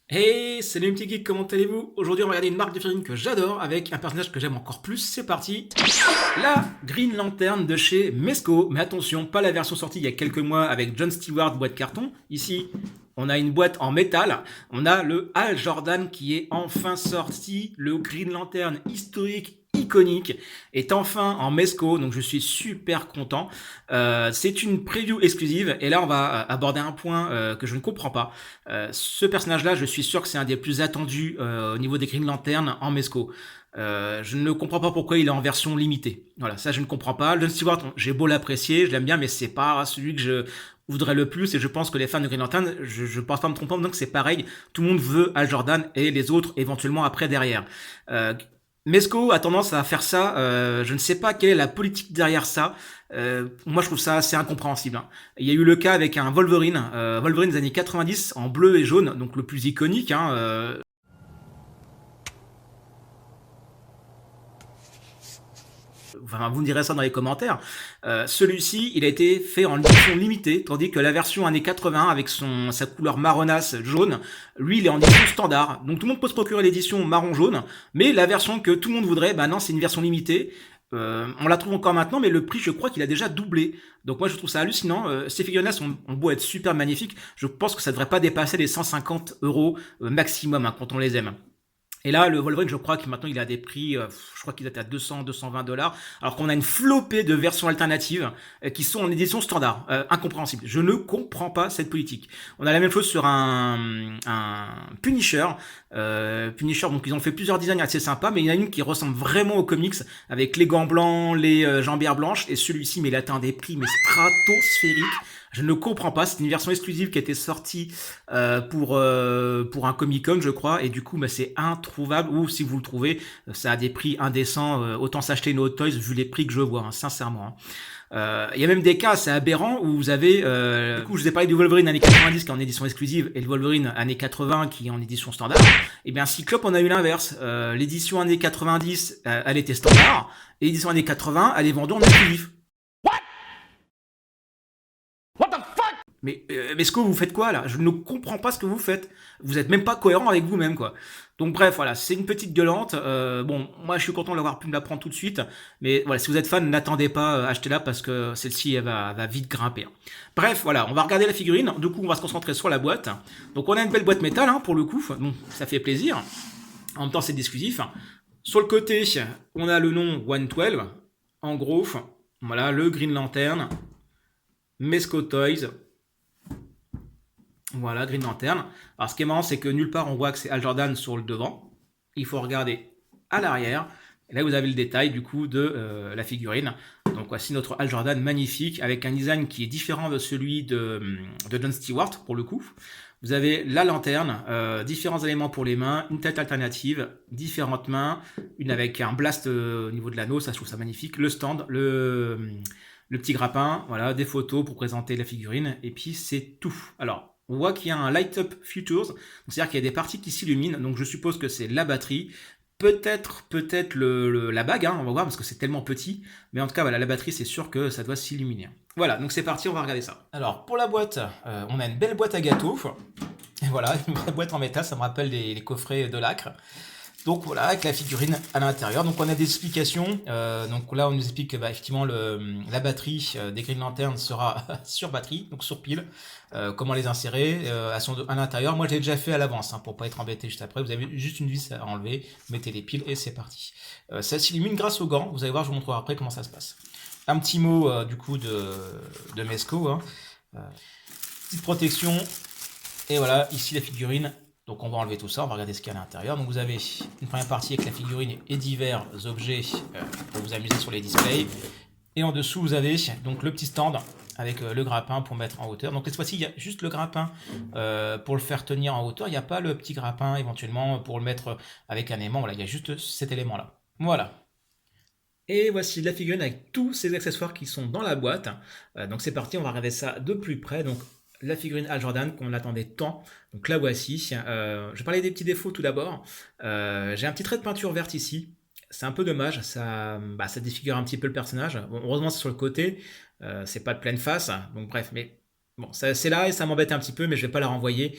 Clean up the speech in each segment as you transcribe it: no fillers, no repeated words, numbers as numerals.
Hey, salut mes petits geeks, comment allez-vous? Aujourd'hui, on va regarder une marque de figurines que j'adore avec un personnage que j'aime encore plus. C'est parti. La Green Lantern de chez Mesco. Mais attention, pas la version sortie il y a quelques mois avec John Stewart boîte carton. Ici, on a une boîte en métal. On a le Hal Jordan qui est enfin sorti. Le Green Lantern historique iconique est enfin en Mesco, donc je suis super content. C'est une preview exclusive et là on va aborder un point que je ne comprends pas. Ce personnage-là, je suis sûr que c'est un des plus attendus au niveau des Green Lantern en Mesco. Je ne comprends pas pourquoi il est en version limitée. Voilà, ça je ne comprends pas. John Stewart, j'ai beau l'apprécier, je l'aime bien, mais c'est pas celui que je voudrais le plus et je pense que les fans de Green Lantern, je pense pas me tromper, donc c'est pareil. Tout le monde veut Hal Jordan et les autres éventuellement après derrière. Mesco a tendance à faire ça. Je ne sais pas quelle est la politique derrière ça. Moi, je trouve ça assez incompréhensible, hein. Il y a eu le cas avec un Wolverine, Wolverine des années 90 en bleu et jaune, donc le plus iconique, hein, enfin, vous me direz ça dans les commentaires. Celui-ci, il a été fait en édition limitée, tandis que la version années 80 avec sa couleur marronasse jaune, lui, il est en édition standard. Donc tout le monde peut se procurer l'édition marron-jaune, mais la version que tout le monde voudrait, bah non, c'est une version limitée. On la trouve encore maintenant, mais le prix, je crois qu'il a déjà doublé. Donc moi, je trouve ça hallucinant. Ces figurines-là ont beau être super magnifiques, je pense que ça ne devrait pas dépasser les 150 euros maximum, hein, quand on les aime. Et là, le Wolverine, je crois que maintenant il a des prix, je crois qu'il est à 200, 220 dollars, alors qu'on a une flopée de versions alternatives qui sont en édition standard. Incompréhensible. Je ne comprends pas cette politique. On a la même chose sur un Punisher. Punisher, donc ils ont fait plusieurs designs assez sympas, mais il y en a une qui ressemble vraiment aux comics, avec les gants blancs, les jambières blanches, et celui-ci, mais il atteint des prix mais stratosphériques. Je ne comprends pas. C'est une version exclusive qui a été sortie pour un Comic Con, je crois, et du coup, bah, c'est introuvable. Ou si vous le trouvez, ça a des prix indécents. Autant s'acheter une Hot Toys vu les prix que je vois, hein, sincèrement, hein. Il y a même des cas assez aberrants où vous avez, du coup, je vous ai parlé du Wolverine années 90 qui est en édition exclusive et le Wolverine années 80 qui est en édition standard. Et bien, Cyclope, on a eu l'inverse. L'édition années 90, elle était standard, et l'édition années 80, elle est vendue en exclusif. Mais ce que vous faites quoi là? Je ne comprends pas ce que vous faites. Vous êtes même pas cohérent avec vous-même, quoi. Donc bref, voilà, c'est une petite gueulante. Bon, moi je suis content d'avoir pu me la prendre tout de suite. Mais voilà, si vous êtes fan, n'attendez pas, achetez-la parce que celle-ci, elle va vite grimper, hein. Bref, voilà, on va regarder la figurine. Du coup, on va se concentrer sur la boîte. Donc on a une belle boîte métal, hein, pour le coup. Bon, ça fait plaisir. En même temps, c'est exclusif. Sur le côté, on a le nom 112. En gros, voilà, le Green Lantern, Mesco Toys. Voilà, Green Lantern. Alors, ce qui est marrant, c'est que nulle part on voit que c'est Hal Jordan sur le devant. Il faut regarder à l'arrière. Et là, vous avez le détail du coup de la figurine. Donc, voici notre Hal Jordan magnifique avec un design qui est différent de celui de John Stewart pour le coup. Vous avez la lanterne, différents éléments pour les mains, une tête alternative, différentes mains, une avec un blast au niveau de l'anneau, ça je trouve ça magnifique. Le stand, le petit grappin, voilà, des photos pour présenter la figurine, et puis c'est tout. Alors, on voit qu'il y a un Light Up Futures, c'est-à-dire qu'il y a des parties qui s'illuminent, donc je suppose que c'est la batterie, peut-être la bague, hein, on va voir, parce que c'est tellement petit, mais en tout cas, voilà, la batterie, c'est sûr que ça doit s'illuminer. Voilà, donc c'est parti, on va regarder ça. Alors, pour la boîte, on a une belle boîte à gâteaux, et voilà, une vraie boîte en métal, ça me rappelle les coffrets de Lacre. Donc voilà, avec la figurine à l'intérieur. Donc on a des explications. Donc là, on nous explique que bah, effectivement la batterie des Green Lantern sera sur batterie, donc sur pile. Comment les insérer à l'intérieur. Moi, j'ai déjà fait à l'avance, hein, pour pas être embêté juste après. Vous avez juste une vis à enlever, mettez les piles et c'est parti. Ça s'illumine grâce aux gants. Vous allez voir, je vous montrerai après comment ça se passe. Un petit mot du coup de Mesco, hein. Euh, Petite protection. Et voilà, ici la figurine. Donc on va enlever tout ça, on va regarder ce qu'il y a à l'intérieur. Donc vous avez une première partie avec la figurine et divers objets pour vous amuser sur les displays. Et en dessous vous avez donc le petit stand avec le grappin pour mettre en hauteur. Donc cette fois-ci il y a juste le grappin pour le faire tenir en hauteur. Il n'y a pas le petit grappin éventuellement pour le mettre avec un aimant. Voilà, il y a juste cet élément-là. Voilà. Et voici la figurine avec tous ces accessoires qui sont dans la boîte. Donc c'est parti, on va regarder ça de plus près. Donc la figurine Hal Jordan qu'on attendait tant. Donc la voici. Je vais parler des petits défauts tout d'abord. J'ai un petit trait de peinture verte ici. C'est un peu dommage, ça défigure un petit peu le personnage. Bon, heureusement c'est sur le côté, c'est pas de pleine face. Donc bref, mais Bon, c'est là et ça m'embête un petit peu, mais je vais pas la renvoyer.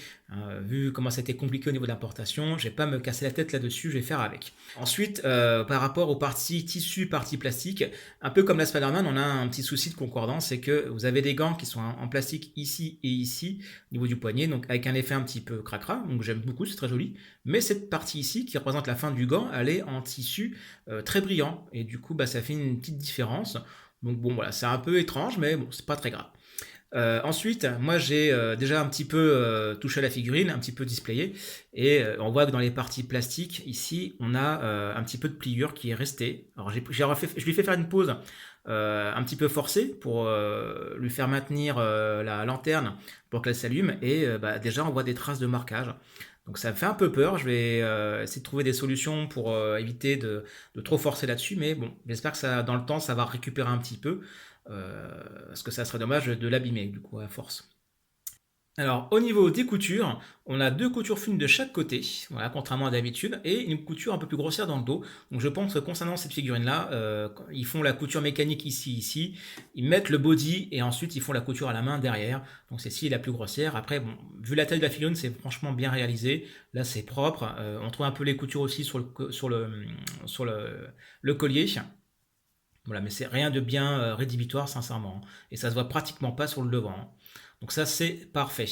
Vu comment ça a été compliqué au niveau de l'importation, je vais pas me casser la tête là-dessus, je vais faire avec. Ensuite, par rapport aux parties tissu, parties plastique, un peu comme la Spider-Man, on a un petit souci de concordance, c'est que vous avez des gants qui sont en plastique ici et ici, au niveau du poignet, donc avec un effet un petit peu cracra, donc j'aime beaucoup, c'est très joli. Mais cette partie ici, qui représente la fin du gant, elle est en tissu très brillant, et du coup, bah, ça fait une petite différence. Donc bon, voilà, c'est un peu étrange, mais bon, c'est pas très grave. Ensuite, moi j'ai déjà un petit peu touché à la figurine, un petit peu displayé, et on voit que dans les parties plastiques, ici, on a un petit peu de pliure qui est restée. Alors je lui ai fait faire une pause un petit peu forcée pour lui faire maintenir la lanterne pour qu'elle s'allume, et bah, déjà on voit des traces de marquage. Donc ça me fait un peu peur, je vais essayer de trouver des solutions pour éviter de trop forcer là-dessus, mais bon, j'espère que ça, dans le temps, ça va récupérer un petit peu. Parce que ça serait dommage de l'abîmer du coup à force. Alors au niveau des coutures, on a deux coutures fines de chaque côté, voilà, contrairement à d'habitude, et une couture un peu plus grossière dans le dos. Donc je pense que concernant cette figurine-là, ils font la couture mécanique ici, ils mettent le body et ensuite ils font la couture à la main derrière. Donc celle-ci est la plus grossière. Après, bon, vu la taille de la figurine, c'est franchement bien réalisé. Là c'est propre. On trouve un peu les coutures aussi sur le collier. Voilà, mais c'est rien de bien rédhibitoire, sincèrement. Et ça se voit pratiquement pas sur le devant. Donc ça, c'est parfait.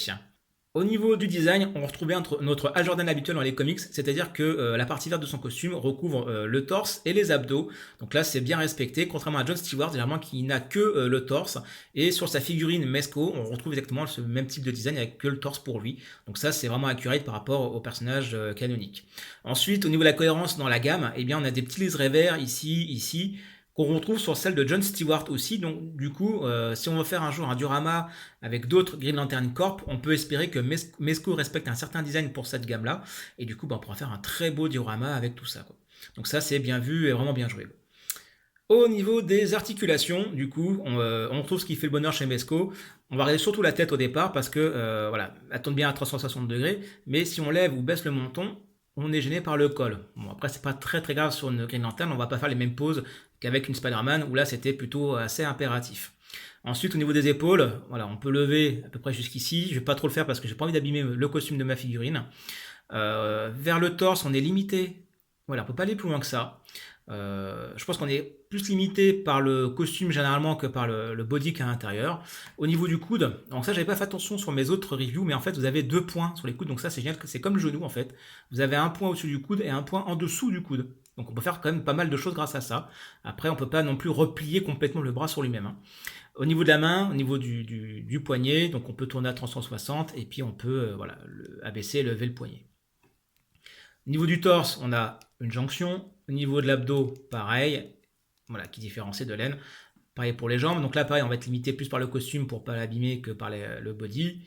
Au niveau du design, on retrouve bien notre Hal Jordan habituel dans les comics, c'est-à-dire que la partie verte de son costume recouvre le torse et les abdos. Donc là, c'est bien respecté, contrairement à John Stewart, généralement qui n'a que le torse. Et sur sa figurine Mesco, on retrouve exactement ce même type de design avec que le torse pour lui. Donc ça, c'est vraiment accurate par rapport au personnage canonique. Ensuite, au niveau de la cohérence dans la gamme, eh bien, on a des petits liserés verts ici, qu'on retrouve sur celle de John Stewart aussi. Donc du coup, si on veut faire un jour un diorama avec d'autres Green Lantern Corp, on peut espérer que Mesco respecte un certain design pour cette gamme-là. Et du coup, bah, on pourra faire un très beau diorama avec tout ça, quoi. Donc ça, c'est bien vu et vraiment bien joué. Au niveau des articulations, du coup, on retrouve ce qui fait le bonheur chez Mesco. On va regarder surtout la tête au départ parce que voilà, elle tourne bien à 360 degrés. Mais si on lève ou baisse le menton, on est gêné par le col. Bon, après, c'est pas très très grave sur une Green Lantern. On va pas faire les mêmes poses qu'avec une Spider-Man où là, c'était plutôt assez impératif. Ensuite, au niveau des épaules, voilà, on peut lever à peu près jusqu'ici. Je vais pas trop le faire parce que j'ai pas envie d'abîmer le costume de ma figurine. Vers le torse, on est limité. Voilà, on peut pas aller plus loin que ça. Je pense qu'on est plus limité par le costume généralement que par le body qu'à l'intérieur. Au niveau du coude, donc ça j'avais pas fait attention sur mes autres reviews, mais en fait vous avez deux points sur les coudes, donc ça c'est génial, c'est comme le genou en fait. Vous avez un point au-dessus du coude et un point en dessous du coude. Donc on peut faire quand même pas mal de choses grâce à ça. Après on peut pas non plus replier complètement le bras sur lui-même, hein. Au niveau de la main, au niveau du poignet, donc on peut tourner à 360 et puis on peut voilà, abaisser et lever le poignet. Au niveau du torse, on a une jonction. Au niveau de l'abdos, pareil, voilà, qui différencie de l'aine. Pareil pour les jambes. Donc là, pareil, on va être limité plus par le costume pour pas l'abîmer que par le body.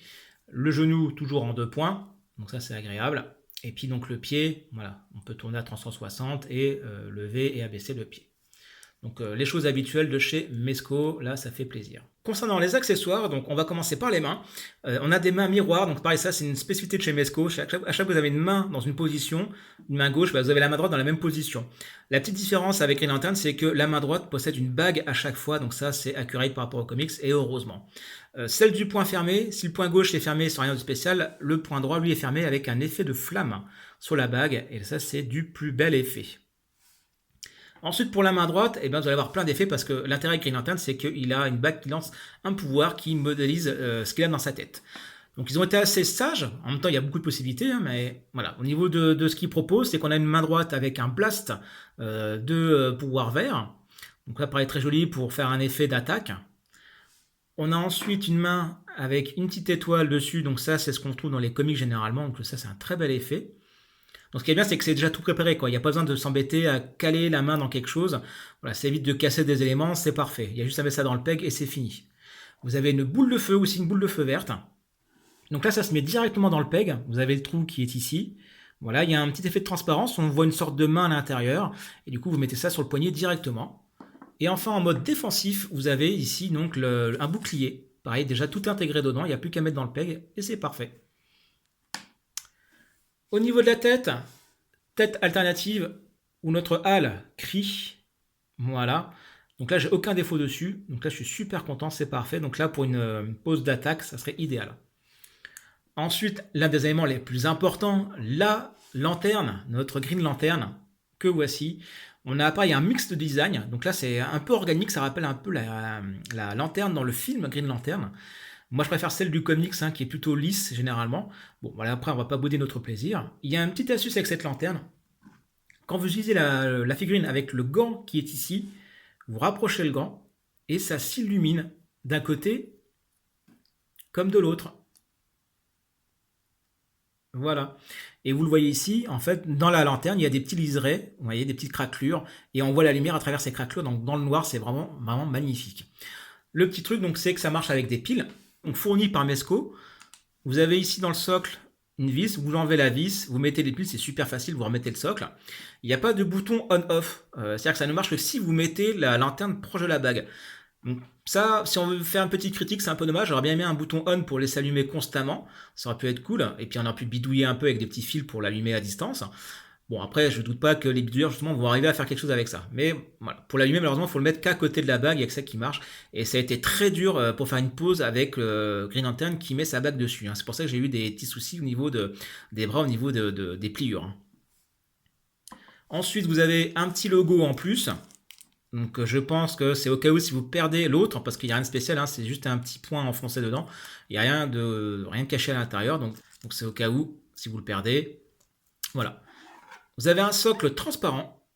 Le genou, toujours en deux points. Donc ça, c'est agréable. Et puis donc le pied, voilà, on peut tourner à 360 et lever et abaisser le pied. Donc les choses habituelles de chez Mesco, là ça fait plaisir. Concernant les accessoires, donc on va commencer par les mains. On a des mains miroirs, donc pareil ça c'est une spécificité de chez Mesco. À chaque fois que vous avez une main dans une position, une main gauche, bah, vous avez la main droite dans la même position. La petite différence avec Green Lantern, c'est que la main droite possède une bague à chaque fois, donc ça c'est accurate par rapport aux comics et heureusement. Celle du poing fermé, si le poing gauche est fermé sans rien de spécial, le poing droit lui est fermé avec un effet de flamme sur la bague, et ça c'est du plus bel effet. Ensuite, pour la main droite, eh bien, vous allez avoir plein d'effets parce que l'intérêt de Green Lantern, c'est qu'il a une bague qui lance un pouvoir qui modélise ce qu'il a dans sa tête. Donc, ils ont été assez sages. En même temps, il y a beaucoup de possibilités, hein, mais voilà. Au niveau de ce qu'ils proposent, c'est qu'on a une main droite avec un blast de pouvoir vert. Donc là, pareil, très joli pour faire un effet d'attaque. On a ensuite une main avec une petite étoile dessus. Donc ça, c'est ce qu'on trouve dans les comics généralement. Donc ça, c'est un très bel effet. Donc ce qui est bien, c'est que c'est déjà tout préparé, quoi. Il n'y a pas besoin de s'embêter à caler la main dans quelque chose. Voilà, ça évite de casser des éléments, c'est parfait. Il y a juste à mettre ça dans le peg et c'est fini. Vous avez une boule de feu, aussi une boule de feu verte. Donc là, ça se met directement dans le peg. Vous avez le trou qui est ici. Voilà, il y a un petit effet de transparence. On voit une sorte de main à l'intérieur. Et du coup, vous mettez ça sur le poignet directement. Et enfin, en mode défensif, vous avez ici donc un bouclier. Pareil, déjà tout intégré dedans. Il n'y a plus qu'à mettre dans le peg et c'est parfait. Au niveau de la tête, tête alternative où notre Hal crie. Voilà. Donc là, j'ai aucun défaut dessus. Donc là, je suis super content, c'est parfait. Donc là, pour une pose d'attaque, ça serait idéal. Ensuite, l'un des éléments les plus importants, la lanterne, notre green lanterne, que voici. On a pareil un mix de design. Donc là, c'est un peu organique, ça rappelle un peu la lanterne dans le film Green Lantern. Moi, je préfère celle du comics, hein, qui est plutôt lisse généralement. Bon, voilà, après, on va pas bouder notre plaisir. Il y a une petite astuce avec cette lanterne. Quand vous utilisez la figurine avec le gant qui est ici, vous rapprochez le gant et ça s'illumine d'un côté comme de l'autre. Voilà. Et vous le voyez ici, en fait, dans la lanterne, il y a des petits liserés, vous voyez, des petites craquelures, et on voit la lumière à travers ces craquelures, donc dans le noir, c'est vraiment, vraiment magnifique. Le petit truc, donc, c'est que ça marche avec des piles, donc fournies par Mesco. Vous avez ici dans le socle une vis, vous enlevez la vis, vous mettez les piles, c'est super facile, vous remettez le socle. Il n'y a pas de bouton on-off, c'est-à-dire que ça ne marche que si vous mettez la lanterne proche de la bague. Donc ça, si on veut faire une petite critique, c'est un peu dommage. J'aurais bien aimé un bouton on pour les s'allumer constamment. Ça aurait pu être cool. Et puis on aurait pu bidouiller un peu avec des petits fils pour l'allumer à distance. Bon, après, je ne doute pas que les bidouilleurs, justement, vont arriver à faire quelque chose avec ça. Mais voilà, pour l'allumer, malheureusement, il faut le mettre qu'à côté de la bague. Il n'y a que ça qui marche. Et ça a été très dur pour faire une pause avec Green Lantern qui met sa bague dessus. C'est pour ça que j'ai eu des petits soucis au niveau des bras, au niveau des pliures. Ensuite, vous avez un petit logo en plus. Donc je pense que c'est au cas où si vous perdez l'autre, parce qu'il n'y a rien de spécial, hein, c'est juste un petit point enfoncé dedans, il n'y a rien de caché à l'intérieur, donc c'est au cas où si vous le perdez. Voilà. Vous avez un socle transparent,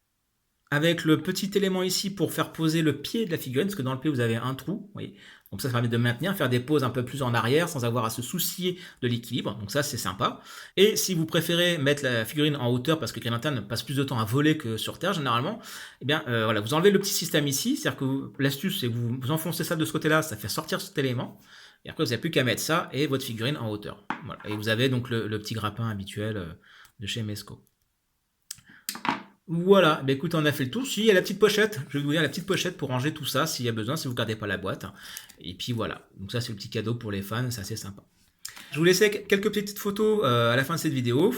avec le petit élément ici pour faire poser le pied de la figurine, parce que dans le pied vous avez un trou, vous voyez. Donc ça permet de maintenir, faire des poses un peu plus en arrière sans avoir à se soucier de l'équilibre. Donc ça c'est sympa. Et si vous préférez mettre la figurine en hauteur parce que Green Lantern passe plus de temps à voler que sur terre généralement, eh bien voilà, vous enlevez le petit système ici, c'est-à-dire que l'astuce c'est que vous enfoncez ça de ce côté-là, ça fait sortir cet élément. Et après vous n'avez plus qu'à mettre ça et votre figurine en hauteur. Voilà. Et vous avez donc le petit grappin habituel de chez Mesco. Voilà, bah écoutez, on a fait le tour. Si, il y a la petite pochette, je vais vous dire la petite pochette pour ranger tout ça s'il y a besoin, si vous ne gardez pas la boîte. Et puis voilà, donc ça c'est le petit cadeau pour les fans, c'est assez sympa. Je vous laisse quelques petites photos à la fin de cette vidéo.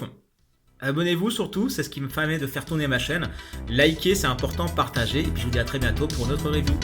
Abonnez-vous surtout, c'est ce qui me permet de faire tourner ma chaîne. Likez, c'est important, partagez, et puis je vous dis à très bientôt pour une autre review.